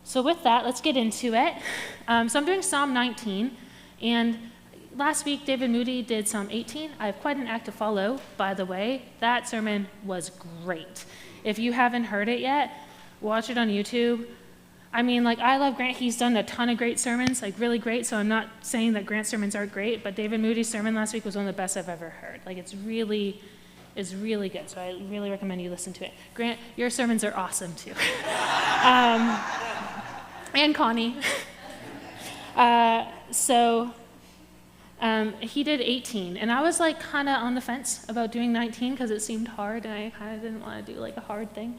So with that, let's get into it. So I'm doing Psalm 19, and last week David Moody did Psalm 18. I have quite an act to follow, by the way. That sermon was great. If you haven't heard it yet, watch it on YouTube. I mean, like, I love Grant. He's done a ton of great sermons, like really great, so I'm not saying that Grant's sermons aren't great, but David Moody's sermon last week was one of the best I've ever heard. Like, it's really good, so I really recommend you listen to it. Grant, your sermons are awesome, too. And Connie. He did 18, and I was like kind of on the fence about doing 19 because it seemed hard, and I kind of didn't want to do like a hard thing.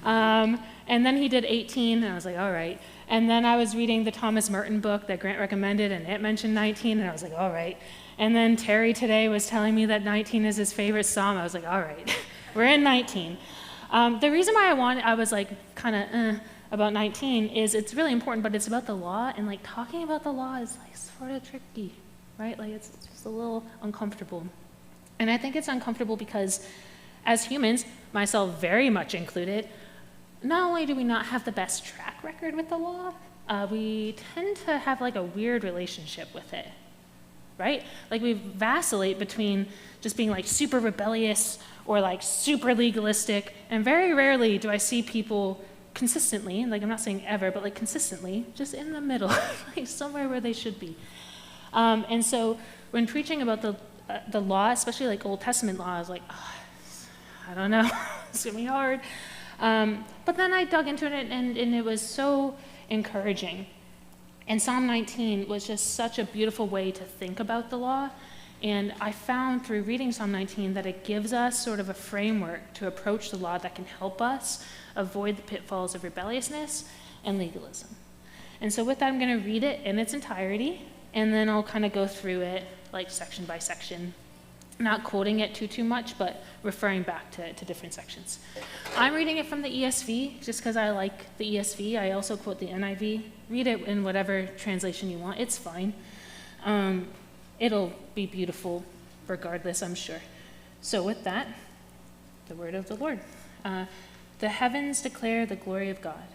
And then he did 18, and I was like, all right. And then I was reading the Thomas Merton book that Grant recommended, and it mentioned 19, and I was like, all right. And then Terry today was telling me that 19 is his favorite psalm. I was like, all right, we're in 19. The reason why I was like kind of about 19 is it's really important, but it's about the law, and like talking about the law is like sort of tricky, right? Like it's just a little uncomfortable. And I think it's uncomfortable because as humans, myself very much included, not only do we not have the best track record with the law, we tend to have like a weird relationship with it, right? Like we vacillate between just being like super rebellious or like super legalistic, and very rarely do I see people consistently, like I'm not saying ever, but like consistently, just in the middle, like somewhere where they should be. And so when preaching about the law, especially like Old Testament law, I was like, oh, I don't know, it's gonna be hard. But then I dug into it, and it was so encouraging. And Psalm 19 was just such a beautiful way to think about the law. And I found through reading Psalm 19 that it gives us sort of a framework to approach the law that can help us avoid the pitfalls of rebelliousness and legalism. And so with that, I'm going to read it in its entirety, and then I'll kind of go through it like section by section, not quoting it too much, but referring back to different sections. I'm reading it from the ESV just because I like the ESV. I also quote the NIV. Read it in whatever translation you want. It's fine. It'll be beautiful regardless, I'm sure. So with that, the word of the Lord. The heavens declare the glory of God,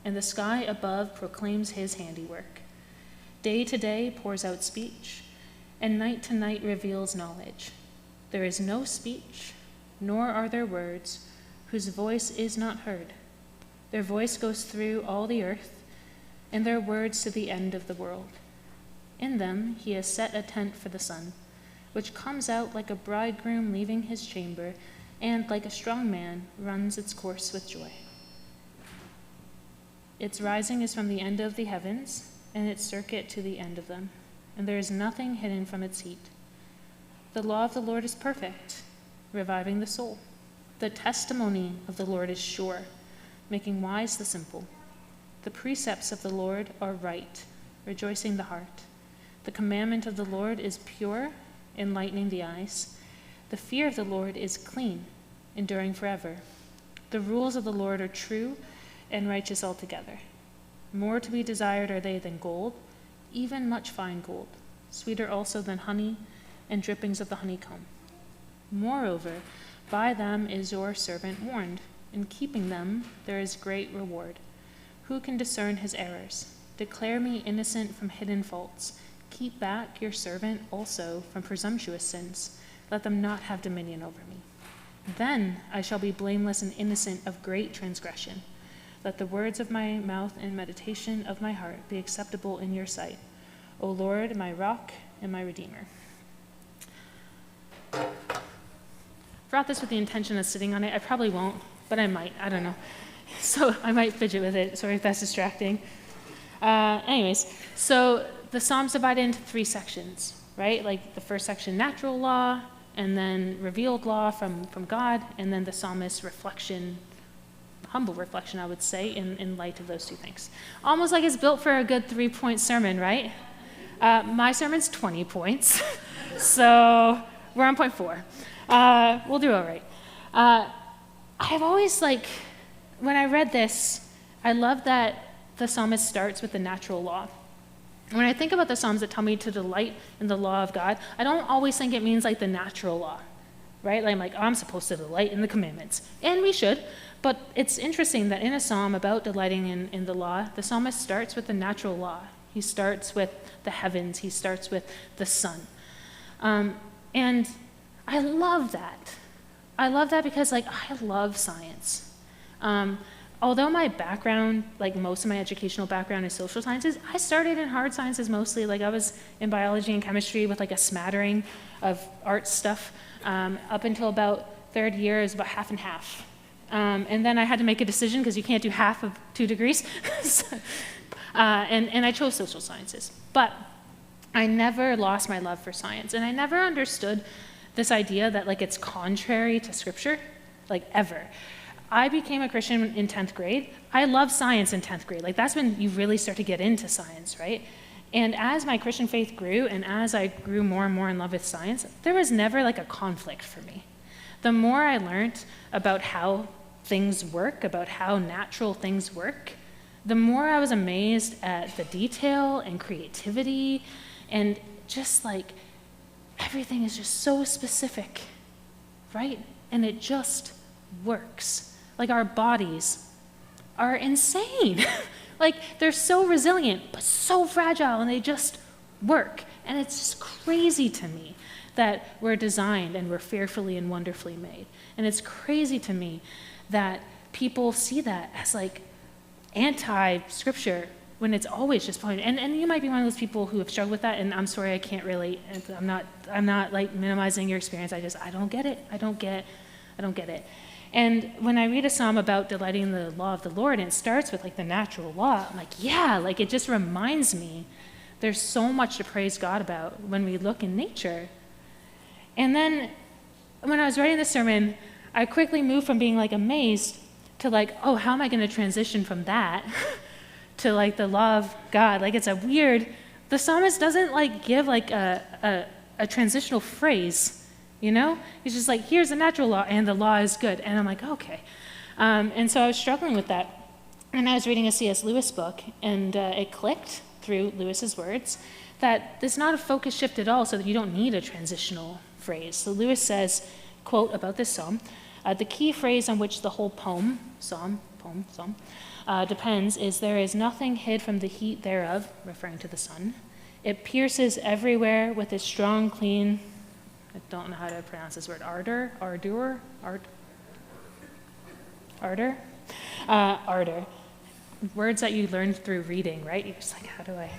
and the sky above proclaims his handiwork. Day to day pours out speech, and night to night reveals knowledge. There is no speech, nor are there words, whose voice is not heard. Their voice goes through all the earth, and their words to the end of the world. In them he has set a tent for the sun, which comes out like a bridegroom leaving his chamber, and like a strong man runs its course with joy. Its rising is from the end of the heavens, and its circuit to the end of them, and there is nothing hidden from its heat. The law of the Lord is perfect, reviving the soul. The testimony of the Lord is sure, making wise the simple. The precepts of the Lord are right, rejoicing the heart. The commandment of the Lord is pure, enlightening the eyes. The fear of the Lord is clean, enduring forever. The rules of the Lord are true and righteous altogether. More to be desired are they than gold, even much fine gold, sweeter also than honey and drippings of the honeycomb. Moreover, by them is your servant warned. In keeping them there is great reward. Who can discern his errors? Declare me innocent from hidden faults. Keep back your servant also from presumptuous sins. Let them not have dominion over me. Then I shall be blameless and innocent of great transgression. Let the words of my mouth and meditation of my heart be acceptable in your sight, O Lord, my rock and my redeemer. Brought this with the intention of sitting on it. I probably won't, but I might. I don't know. So I might fidget with it. Sorry if that's distracting. Anyways, so the Psalm's divided into 3 sections, right? Like the first section, natural law, and then revealed law from God, and then the psalmist's reflection, humble reflection, I would say, in light of those 2 things. Almost like it's built for a good 3-point sermon, right? My sermon's 20 points, so we're on point 4. We'll do all right. I've always, when I read this, I love that the psalmist starts with the natural law. When I think about the Psalms that tell me to delight in the law of God, I don't always think it means like the natural law, right? Like I'm supposed to delight in the commandments, and we should, But it's interesting that in a psalm about delighting in the law, the psalmist starts with the natural law. He starts with the heavens. He starts with the sun. And I love that. I love that because, I love science. Although my background, most of my educational background is social sciences, I started in hard sciences mostly. I was in biology and chemistry with a smattering of art stuff. Up until about third year, it was about half and half. And then I had to make a decision because you can't do half of 2 degrees. And I chose social sciences. But I never lost my love for science. And I never understood this idea that it's contrary to Scripture, ever. I became a Christian in 10th grade. I love science in 10th grade. That's when you really start to get into science, right? And as my Christian faith grew, and as I grew more and more in love with science, there was never a conflict for me. The more I learned about how things work, about how natural things work, the more I was amazed at the detail and creativity, and just everything is just so specific, right? And it just works. Our bodies are insane. They're so resilient, but so fragile, and they just work. And it's just crazy to me that we're designed and we're fearfully and wonderfully made. And it's crazy to me that people see that as anti-Scripture when it's always just point. And you might be one of those people who have struggled with that, and I'm sorry, I can't relate. I'm not minimizing your experience. I don't get it. I don't get it. And when I read a psalm about delighting in the law of the Lord, and it starts with the natural law, I'm it just reminds me there's so much to praise God about when we look in nature. And then when I was writing this sermon, I quickly moved from being amazed to oh, how am I going to transition from that to the law of God? It's a weird, the psalmist doesn't give a transitional phrase. He's just here's the natural law, and the law is good. And I'm okay. And so I was struggling with that. And I was reading a C.S. Lewis book, and it clicked through Lewis's words that there's not a focus shift at all, so that you don't need a transitional phrase. So Lewis says, quote, about this psalm, the key phrase on which the whole psalm, depends is, there is nothing hid from the heat thereof, referring to the sun. It pierces everywhere with its strong, clean, I don't know how to pronounce this word, ardor. Words that you learned through reading, right? You're just how do I?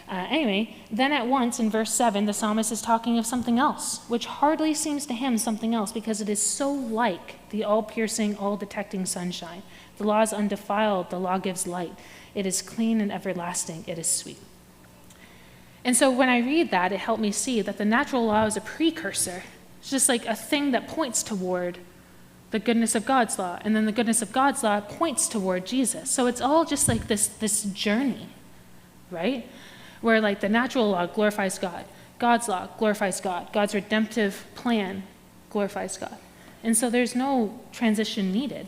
Anyway, then at once in verse 7, the psalmist is talking of something else, which hardly seems to him something else, because it is so like the all-piercing, all-detecting sunshine. The law is undefiled, the law gives light. It is clean and everlasting, it is sweet. And so when I read that, it helped me see that the natural law is a precursor. It's just a thing that points toward the goodness of God's law. And then the goodness of God's law points toward Jesus. So it's all just this journey, right? Where the natural law glorifies God. God's law glorifies God. God's redemptive plan glorifies God. And so there's no transition needed.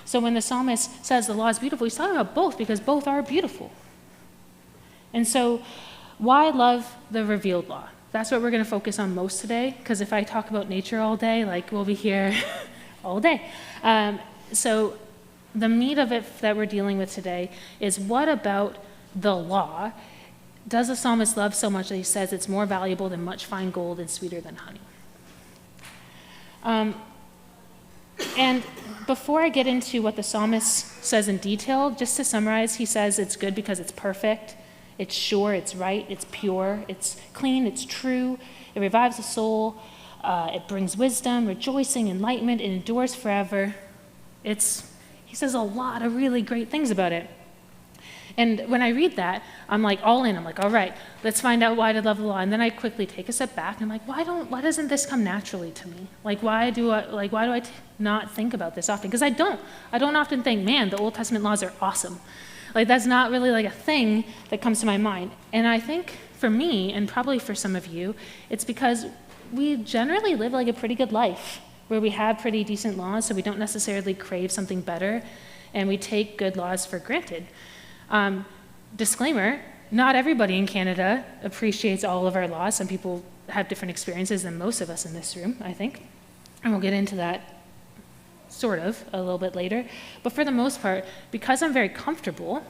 So when the psalmist says the law is beautiful, he's talking about both, because both are beautiful. And so why love the revealed law? That's what we're going to focus on most today, because if I talk about nature all day, we'll be here all day. So the meat of it that we're dealing with today is, what about the law does the psalmist love so much that he says it's more valuable than much fine gold and sweeter than honey? And before I get into what the psalmist says in detail, just to summarize, he says it's good because it's perfect. It's sure, it's right, it's pure, it's clean, it's true, it revives the soul, it brings wisdom, rejoicing, enlightenment, it endures forever. He says a lot of really great things about it. And when I read that, I'm all in. I'm all right, let's find out why to love the law. And then I quickly take a step back and I'm why doesn't this come naturally to me? Why do I not think about this often? Because I don't often think, man, the Old Testament laws are awesome. That's not really a thing that comes to my mind. And I think for me, and probably for some of you, it's because we generally live a pretty good life, where we have pretty decent laws, so we don't necessarily crave something better, and we take good laws for granted. Disclaimer, not everybody in Canada appreciates all of our laws. Some people have different experiences than most of us in this room, I think. And we'll get into that sort of, a little bit later. But for the most part, because I'm very comfortable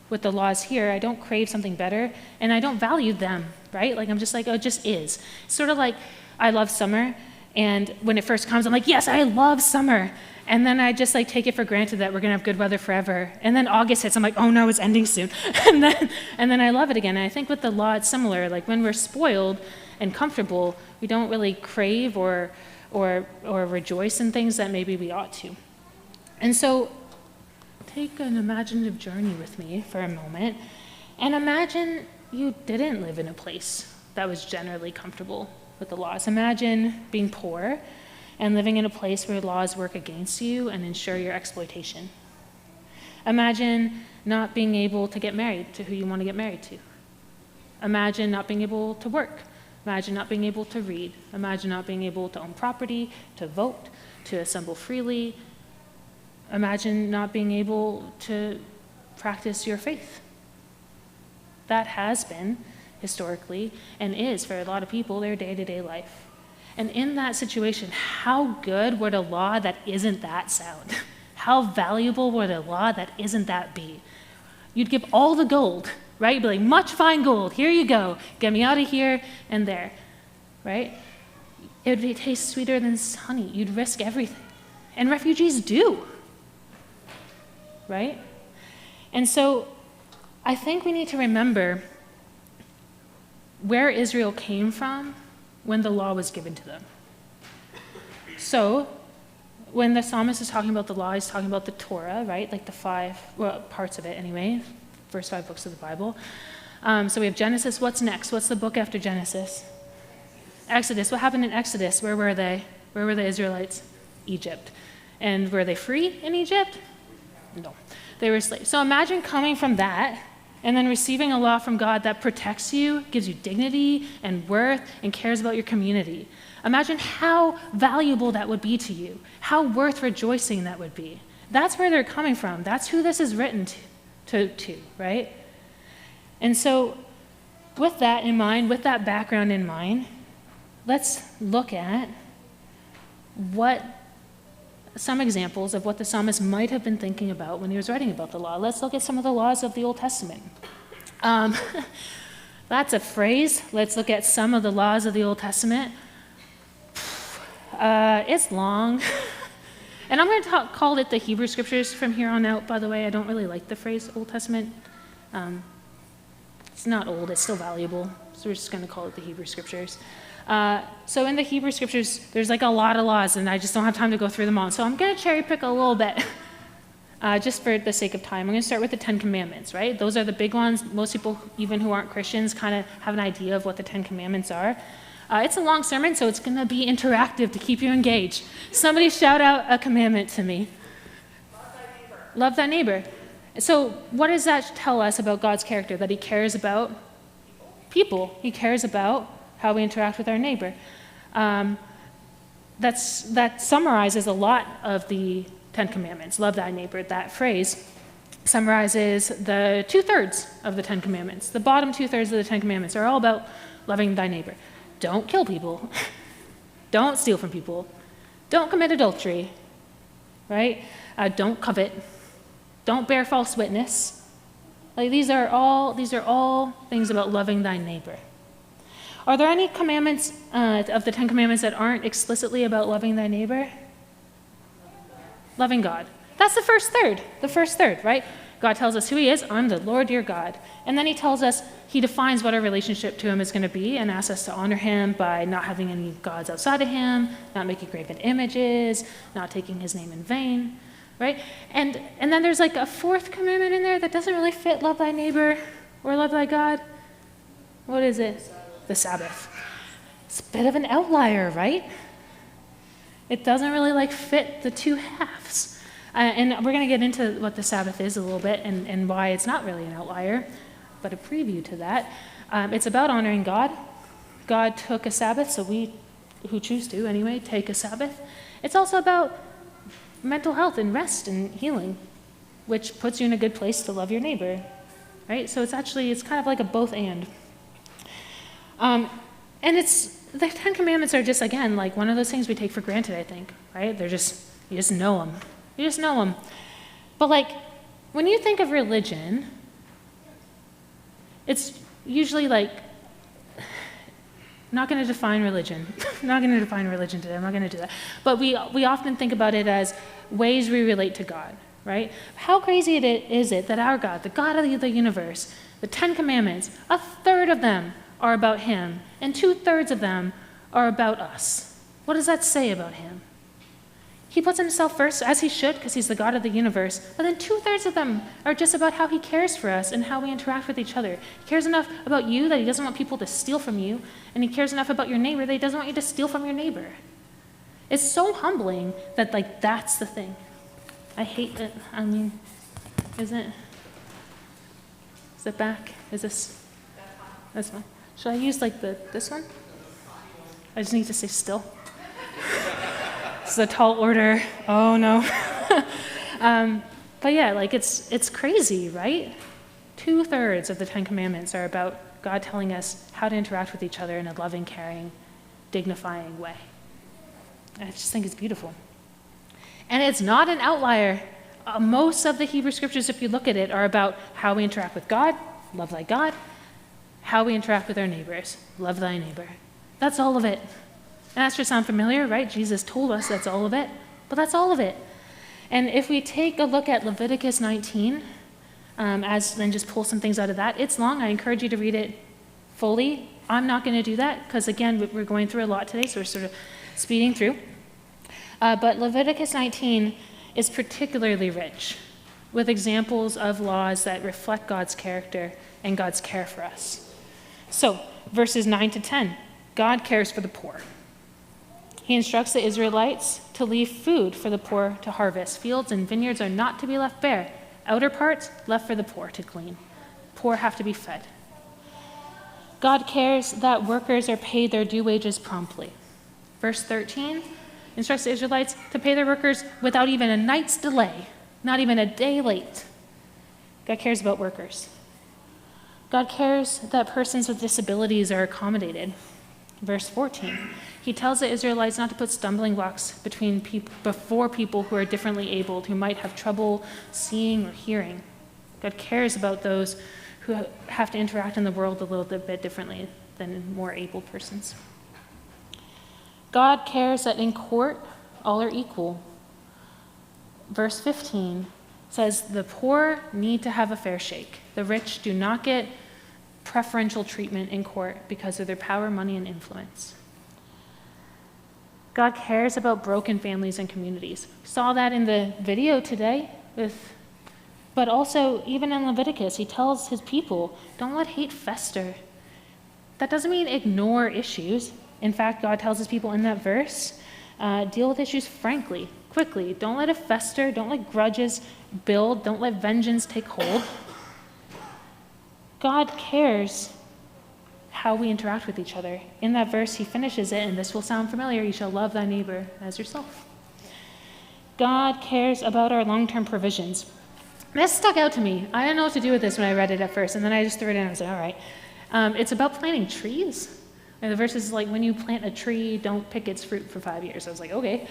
with the laws here, I don't crave something better, and I don't value them, right? Like I'm just like, oh, it just is. Sort of like I love summer, and when it first comes, I'm like, yes, I love summer. And then I just like take it for granted that we're gonna have good weather forever. And then August hits, I'm like, oh no, it's ending soon. and then I love it again. And I think with the law, it's similar. Like when we're spoiled and comfortable, we don't really crave or rejoice in things that maybe we ought to. And so take an imaginative journey with me for a moment, and imagine you didn't live in a place that was generally comfortable with the laws. Imagine being poor and living in a place where laws work against you and ensure your exploitation. Imagine not being able to get married to who you want to get married to. Imagine not being able to work. Imagine not being able to read. Imagine not being able to own property, to vote, to assemble freely. Imagine not being able to practice your faith. That has been, historically, and is for a lot of people, their day-to-day life. And in that situation, how good would a law that isn't that sound? How valuable would a law that isn't that be? You'd give all the gold, right? You'd be like, much fine gold, here you go. Get me out of here and there, right? It would taste sweeter than honey. You'd risk everything. And refugees do, right? And so I think we need to remember where Israel came from when the law was given to them. So when the psalmist is talking about the law, he's talking about the Torah, right? Like the parts of it anyway, first 5 books of the Bible. So we have Genesis. What's next? What's the book after Genesis? Exodus. What happened in Exodus? Where were they? Where were the Israelites? Egypt. And were they free in Egypt? No. They were slaves. So imagine coming from that and then receiving a law from God that protects you, gives you dignity and worth, and cares about your community. Imagine how valuable that would be to you, how worth rejoicing that would be. That's where they're coming from. That's who this is written to, right? And so with that in mind, with that background in mind, let's look at some examples of what the psalmist might have been thinking about when he was writing about the law. Let's look at some of the laws of the Old Testament. That's a phrase. Let's look at some of the laws of the Old Testament. It's long. And I'm going to call it the Hebrew Scriptures from here on out, by the way. I don't really like the phrase Old Testament. It's not old, it's still valuable. So we're just going to call it the Hebrew Scriptures. So in the Hebrew Scriptures, there's like a lot of laws, and I just don't have time to go through them all. So I'm going to cherry pick a little bit, just for the sake of time. I'm going to start with the 10 Commandments, right? Those are the big ones. Most people, even who aren't Christians, kind of have an idea of what the 10 Commandments are. It's a long sermon, so it's going to be interactive to keep you engaged. Somebody shout out a commandment to me. Love thy neighbor. Love thy neighbor. So what does that tell us about God's character? That he cares about people. He cares about how we interact with our neighbor. That summarizes a lot of the 10 Commandments. Love thy neighbor. That phrase summarizes the 2/3 of the 10 Commandments. The bottom 2/3 of the 10 Commandments are all about loving thy neighbor. Don't kill people. Don't steal from people. Don't commit adultery, right? Don't covet. Don't bear false witness. Like these are all things about loving thy neighbor. Are there any commandments of the 10 Commandments that aren't explicitly about loving thy neighbor? Loving God. That's the first third, right? God tells us who he is. I'm the Lord your God. And then he tells us, he defines what our relationship to him is going to be and asks us to honor him by not having any gods outside of him, not making graven images, not taking his name in vain, right? And then there's like a 4th commandment in there that doesn't really fit love thy neighbor or love thy God. What is it? The Sabbath. It's a bit of an outlier, right? It doesn't really fit the 2 halves. And we're going to get into what the Sabbath is a little bit and why it's not really an outlier, but a preview to that. It's about honoring God. God took a Sabbath, so we, who choose to anyway, take a Sabbath. It's also about mental health and rest and healing, which puts you in a good place to love your neighbor, right? So it's kind of like a both and. And the 10 Commandments are just, again, like one of those things we take for granted, I think, right? They're just, You just know them. You just know them. But like, when you think of religion, it's usually like, not going to define religion. Not going to define religion today. I'm not going to do that. But we often think about it as ways we relate to God, right? How crazy is it that our God, the God of the universe, the 10 Commandments, a third of them are about him, and 2/3 of them are about us. What does that say about him? He puts himself first, as he should, because he's the God of the universe, but then 2/3 of them are just about how he cares for us and how we interact with each other. He cares enough about you that he doesn't want people to steal from you, and he cares enough about your neighbor that he doesn't want you to steal from your neighbor. It's so humbling that, like, that's the thing. I hate it. I mean, is it back? Is this? That's fine. Should I use, like, this one? I just need to stay still. This is a tall order. Oh, no. But yeah, like, it's crazy, right? 2/3 of the 10 Commandments are about God telling us how to interact with each other in a loving, caring, dignifying way. I just think it's beautiful. And it's not an outlier. Most of the Hebrew scriptures, if you look at it, are about how we interact with God, love thy God, how we interact with our neighbors, love thy neighbor. That's all of it. And that should sound familiar, right? Jesus told us that's all of it, but that's all of it. And if we take a look at Leviticus 19, then just pull some things out of that, it's long. I encourage you to read it fully. I'm not going to do that because, again, we're going through a lot today, so we're sort of speeding through. But Leviticus 19 is particularly rich with examples of laws that reflect God's character and God's care for us. So, verses 9 to 10, God cares for the poor. He instructs the Israelites to leave food for the poor to harvest. Fields and vineyards are not to be left bare. Outer parts left for the poor to glean. Poor have to be fed. God cares that workers are paid their due wages promptly. Verse 13 instructs the Israelites to pay their workers without even a night's delay, not even a day late. God cares about workers. God cares that persons with disabilities are accommodated. Verse 14, he tells the Israelites not to put stumbling blocks before people who are differently abled, who might have trouble seeing or hearing. God cares about those who have to interact in the world a little bit differently than more able persons. God cares that in court, all are equal. Verse 15 says, the poor need to have a fair shake. The rich do not get preferential treatment in court because of their power, money, and influence. God cares about broken families and communities. We saw that in the video today, but also even in Leviticus, he tells his people, don't let hate fester. That doesn't mean ignore issues. In fact, God tells his people in that verse, deal with issues frankly, quickly. Don't let it fester. Don't let grudges build. Don't let vengeance take hold. God cares how we interact with each other. In that verse, he finishes it, and this will sound familiar, you shall love thy neighbor as yourself. God cares about our long-term provisions. This stuck out to me. I didn't know what to do with this when I read it at first, and then I just threw it in and I was like, all right. It's about planting trees. And the verse is like, when you plant a tree, don't pick its fruit for 5 years. I was like, okay.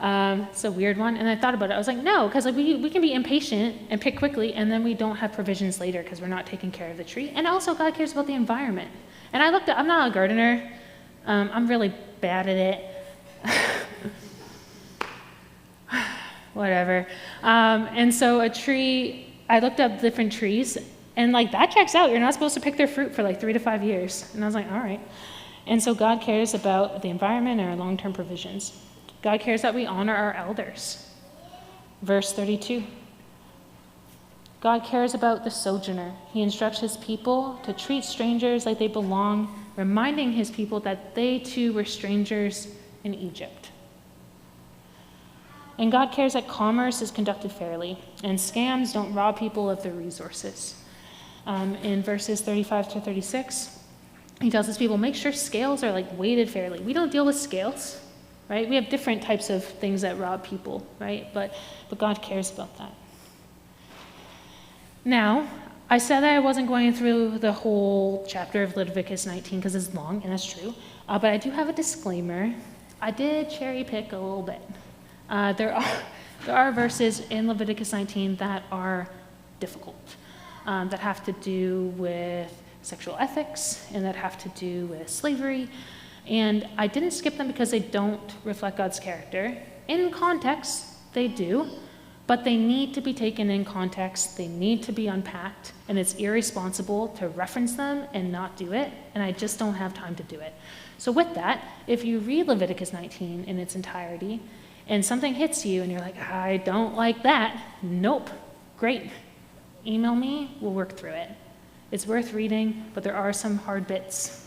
It's a weird one. And I thought about it. I was like, no, because we can be impatient and pick quickly, and then we don't have provisions later because we're not taking care of the tree. And also, God cares about the environment. And I'm not a gardener. I'm really bad at it. Whatever. And so I looked up different trees, and like that checks out. You're not supposed to pick their fruit for like 3 to 5 years. And I was like, all right. And so God cares about the environment and our long-term provisions. God cares that we honor our elders. Verse 32. God cares about the sojourner. He instructs his people to treat strangers like they belong, reminding his people that they too were strangers in Egypt. And God cares that commerce is conducted fairly, and scams don't rob people of their resources. In verses 35 to 36, he tells his people, make sure scales are like weighted fairly. We don't deal with scales. Right? We have different types of things that rob people, right? But God cares about that. Now, I said that I wasn't going through the whole chapter of Leviticus 19 because it's long, and that's true. But I do have a disclaimer. I did cherry pick a little bit. There are verses in Leviticus 19 that are difficult, that have to do with sexual ethics and that have to do with slavery. And I didn't skip them because they don't reflect God's character. In context, they do, but they need to be taken in context. They need to be unpacked, and it's irresponsible to reference them and not do it, and I just don't have time to do it. So with that, if you read Leviticus 19 in its entirety, and something hits you and you're like, I don't like that, nope, great. Email me, we'll work through it. It's worth reading, but there are some hard bits.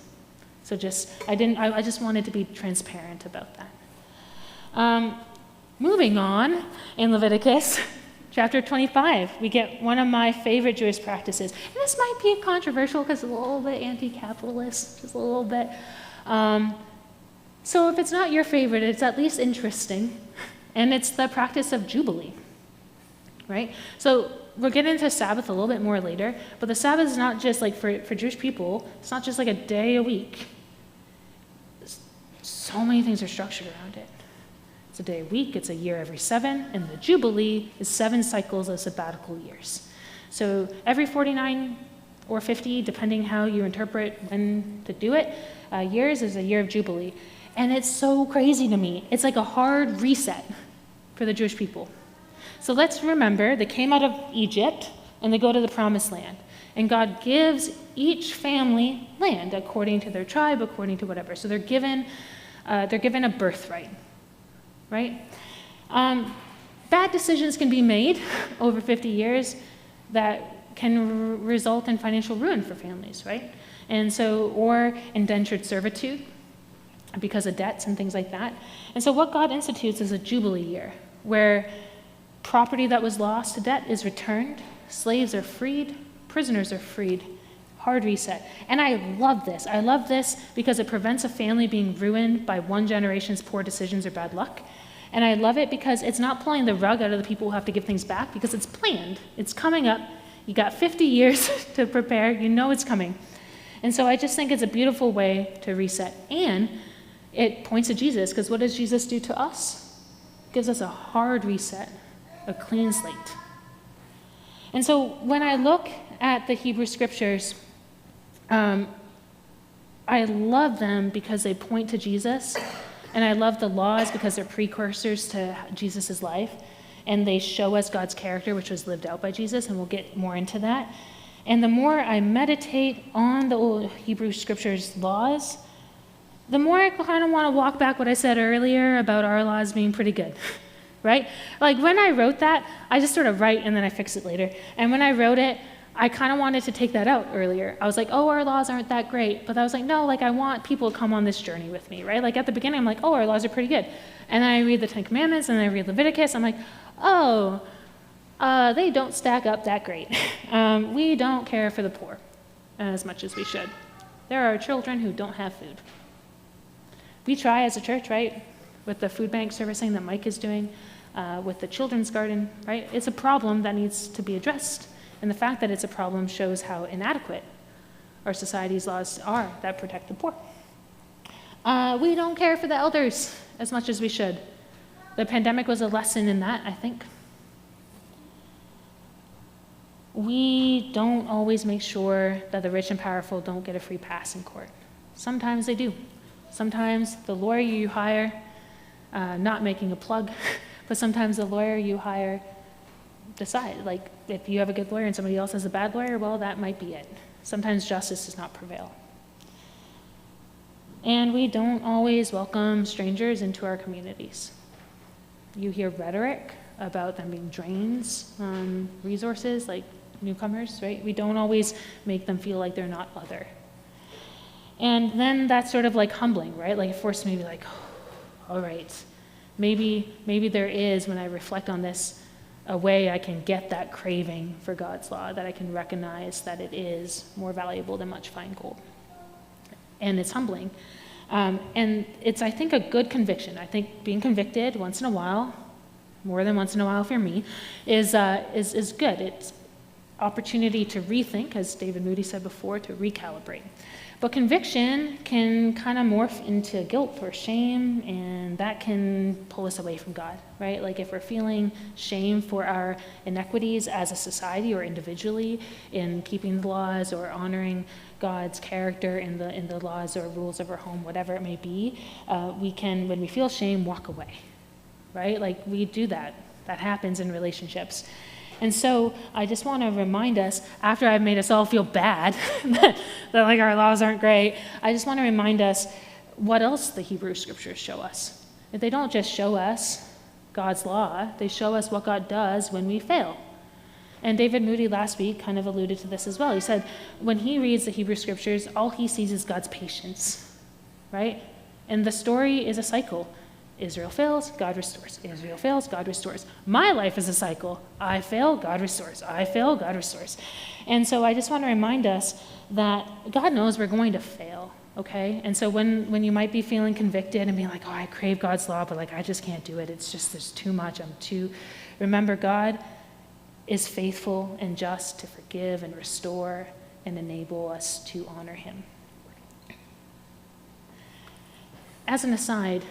So I just wanted to be transparent about that. Moving on, in Leviticus chapter 25, we get one of my favorite Jewish practices. And this might be controversial because it's a little bit anti-capitalist, just a little bit. So if it's not your favorite, it's at least interesting. And it's the practice of Jubilee, right? So we'll get into Sabbath a little bit more later, but the Sabbath is not just like for Jewish people, it's not just like a day a week. So many things are structured around it. It's a day a week, it's a year every 7, and the Jubilee is 7 cycles of sabbatical years. So every 49 or 50, depending how you interpret when to do it, years is a year of Jubilee. And it's so crazy to me. It's like a hard reset for the Jewish people. So let's remember, they came out of Egypt, and they go to the Promised Land. And God gives each family land according to their tribe, according to whatever. So they're given a birthright, right? Bad decisions can be made over 50 years that can result in financial ruin for families, right? And so, or indentured servitude because of debts and things like that. And so what God institutes is a Jubilee year, where property that was lost to debt is returned, slaves are freed, prisoners are freed. Hard reset. And I love this. I love this because it prevents a family being ruined by one generation's poor decisions or bad luck. And I love it because it's not pulling the rug out of the people who have to give things back, because it's planned. It's coming up. You got 50 years to prepare. You know it's coming. And so I just think it's a beautiful way to reset. And it points to Jesus, because what does Jesus do to us? It gives us a hard reset, a clean slate. And so when I look at the Hebrew scriptures, I love them because they point to Jesus, and I love the laws because they're precursors to Jesus' life, and they show us God's character, which was lived out by Jesus, and we'll get more into that. And the more I meditate on the old Hebrew scriptures laws, the more I kind of want to walk back what I said earlier about our laws being pretty good, right? Like when I wrote that, I just sort of write and then I fix it later. And when I wrote it, I kind of wanted to take that out earlier. I was like, oh, our laws aren't that great. But I was like, no, like I want people to come on this journey with me, right? Like at the beginning, I'm like, oh, our laws are pretty good. And then I read the 10 Commandments and then I read Leviticus. I'm like, oh, they don't stack up that great. We don't care for the poor as much as we should. There are children who don't have food. We try as a church, right? With the food bank servicing that Mike is doing, with the children's garden, right? It's a problem that needs to be addressed. And the fact that it's a problem shows how inadequate our society's laws are that protect the poor. We don't care for the elders as much as we should. The pandemic was a lesson in that, I think. We don't always make sure that the rich and powerful don't get a free pass in court. Sometimes they do. Sometimes the lawyer you hire, not making a plug, but sometimes the lawyer you hire decide, like if you have a good lawyer and somebody else has a bad lawyer, well, that might be it. Sometimes justice does not prevail. And we don't always welcome strangers into our communities. You hear rhetoric about them being drains on resources, like newcomers, right? We don't always make them feel like they're not other. And then that's sort of like humbling, right? Like it forces me to be like, oh, all right, maybe there is, when I reflect on this, a way I can get that craving for God's law, that I can recognize that it is more valuable than much fine gold. And it's humbling. And it's, I think, a good conviction. I think being convicted once in a while, more than once in a while for me, is good. opportunity to rethink, as David Moody said before, to recalibrate. But conviction can kind of morph into guilt or shame, and that can pull us away from God, right? Like if we're feeling shame for our inequities as a society or individually in keeping the laws or honoring God's character in the laws or rules of our home, whatever it may be, we can, when we feel shame, walk away, right? Like we do that. That happens in relationships. And so I just want to remind us, after I've made us all feel bad, that like our laws aren't great, I just want to remind us what else the Hebrew Scriptures show us. If they don't just show us God's law, they show us what God does when we fail. And David Moody last week kind of alluded to this as well. He said when he reads the Hebrew Scriptures, all he sees is God's patience, right? And the story is a cycle. Israel fails, God restores. Israel fails, God restores. My life is a cycle. I fail, God restores. I fail, God restores. And so I just want to remind us that God knows we're going to fail, okay? And so when you might be feeling convicted and be like, oh, I crave God's law, but like I just can't do it. It's just, there's too much. Remember, God is faithful and just to forgive and restore and enable us to honor him. As an aside,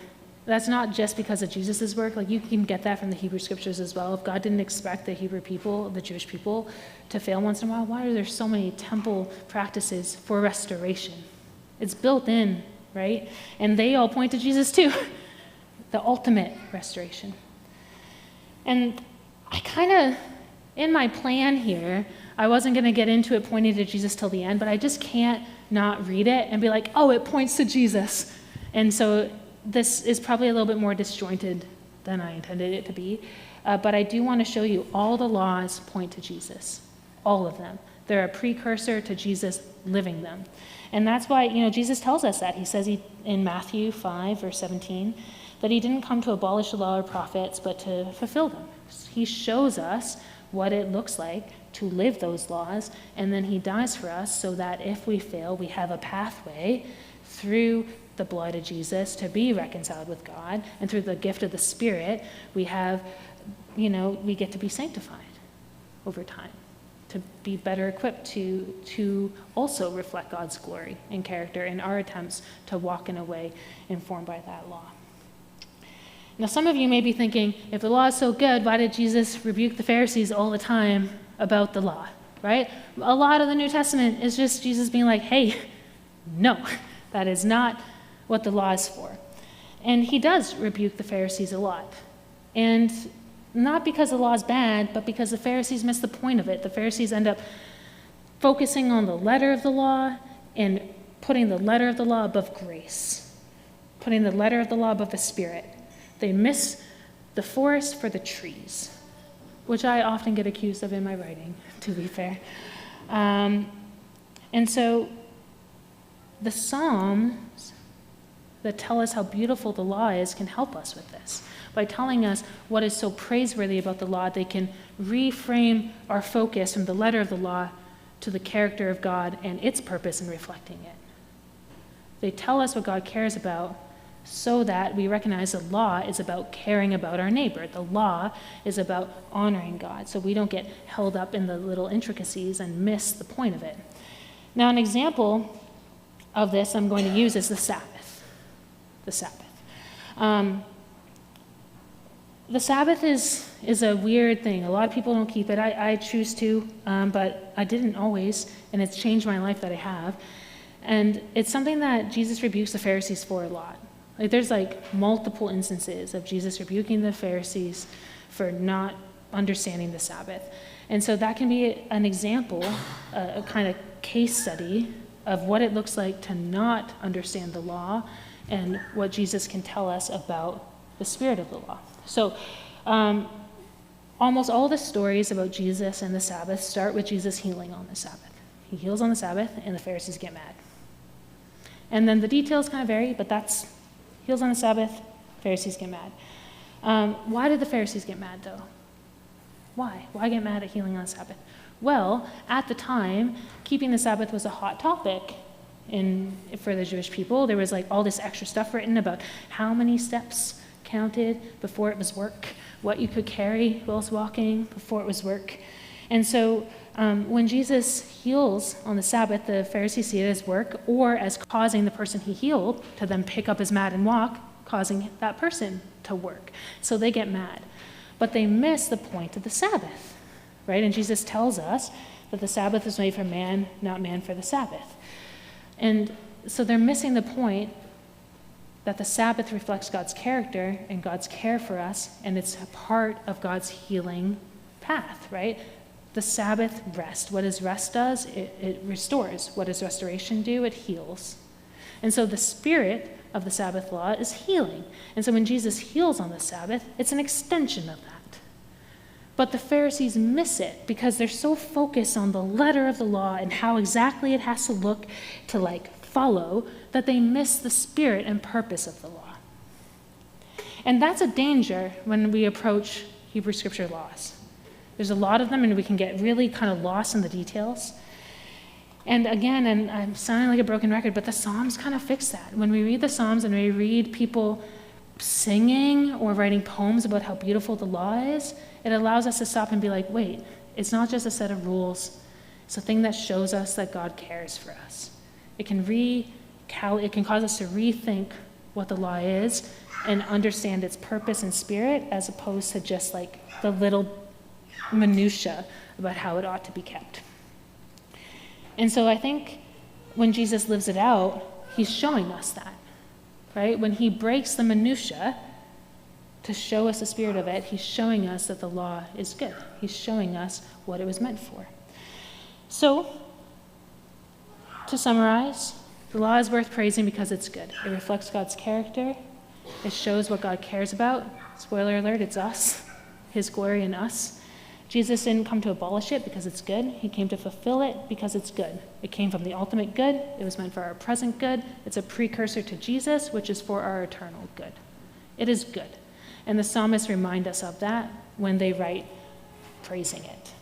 that's not just because of Jesus' work. Like you can get that from the Hebrew Scriptures as well. If God didn't expect the Hebrew people, the Jewish people, to fail once in a while, why are there so many temple practices for restoration? It's built in, right? And they all point to Jesus too, the ultimate restoration. And I kind of, in my plan here, I wasn't going to get into it pointing to Jesus till the end, but I just can't not read it and be like, oh, it points to Jesus. And so this is probably a little bit more disjointed than I intended it to be, but I do want to show you all the laws point to Jesus, all of them. They're a precursor to Jesus living them. And that's why, Jesus tells us that. He says in Matthew 5, verse 17, that he didn't come to abolish the law or prophets, but to fulfill them. He shows us what it looks like to live those laws, and then he dies for us so that if we fail, we have a pathway through the blood of Jesus to be reconciled with God, and through the gift of the Spirit, we have, we get to be sanctified over time, to be better equipped to also reflect God's glory and character in our attempts to walk in a way informed by that law. Now, some of you may be thinking, if the law is so good, why did Jesus rebuke the Pharisees all the time about the law, right? A lot of the New Testament is just Jesus being like, hey, no, that is not what the law is for. And he does rebuke the Pharisees a lot. And not because the law is bad, but because the Pharisees miss the point of it. The Pharisees end up focusing on the letter of the law and putting the letter of the law above grace, putting the letter of the law above the Spirit. They miss the forest for the trees, which I often get accused of in my writing, to be fair. And so the Psalms that tell us how beautiful the law is can help us with this. By telling us what is so praiseworthy about the law, they can reframe our focus from the letter of the law to the character of God and its purpose in reflecting it. They tell us what God cares about so that we recognize the law is about caring about our neighbor. The law is about honoring God, so we don't get held up in the little intricacies and miss the point of it. Now, an example of this I'm going to use is the Sabbath. The Sabbath. The Sabbath is a weird thing. A lot of people don't keep it. I choose to, but I didn't always, and it's changed my life that I have. And it's something that Jesus rebukes the Pharisees for a lot. There's multiple instances of Jesus rebuking the Pharisees for not understanding the Sabbath. And so that can be an example, a kind of case study of what it looks like to not understand the law and what Jesus can tell us about the spirit of the law. So almost all the stories about Jesus and the Sabbath start with Jesus healing on the Sabbath. He heals on the Sabbath, and the Pharisees get mad. And then the details kind of vary, but that's heals on the Sabbath, Pharisees get mad. Why did the Pharisees get mad, though? Why? Why get mad at healing on the Sabbath? Well, at the time, keeping the Sabbath was a hot topic for the Jewish people. There was all this extra stuff written about how many steps counted before it was work, what you could carry whilst walking before it was work. And so When Jesus heals on the Sabbath, the Pharisees see it as work or as causing the person he healed to then pick up his mat and walk, causing that person to work. So they get mad. But they miss the point of the Sabbath, right? And Jesus tells us that the Sabbath was made for man, not man for the Sabbath. And so they're missing the point that the Sabbath reflects God's character and God's care for us, and it's a part of God's healing path, right? The Sabbath rest. What does rest does? It restores. What does restoration do? It heals. And so the spirit of the Sabbath law is healing. And so when Jesus heals on the Sabbath, it's an extension of that. But the Pharisees miss it because they're so focused on the letter of the law and how exactly it has to look to follow that they miss the spirit and purpose of the law. And that's a danger when we approach Hebrew scripture laws. There's a lot of them, and we can get really kind of lost in the details. And again, and I'm sounding like a broken record, but the Psalms kind of fix that. When we read the Psalms and we read people singing or writing poems about how beautiful the law is, it allows us to stop and be like, wait, it's not just a set of rules. It's a thing that shows us that God cares for us. It can cause us to rethink what the law is and understand its purpose and spirit as opposed to just the little minutia about how it ought to be kept. And so I think when Jesus lives it out, he's showing us that, right? When he breaks the minutia to show us the spirit of it, he's showing us that the law is good. He's showing us what it was meant for. So, to summarize, the law is worth praising because it's good. It reflects God's character. It shows what God cares about. Spoiler alert, it's us, his glory in us. Jesus didn't come to abolish it because it's good. He came to fulfill it because it's good. It came from the ultimate good. It was meant for our present good. It's a precursor to Jesus, which is for our eternal good. It is good. And the psalmists remind us of that when they write praising it.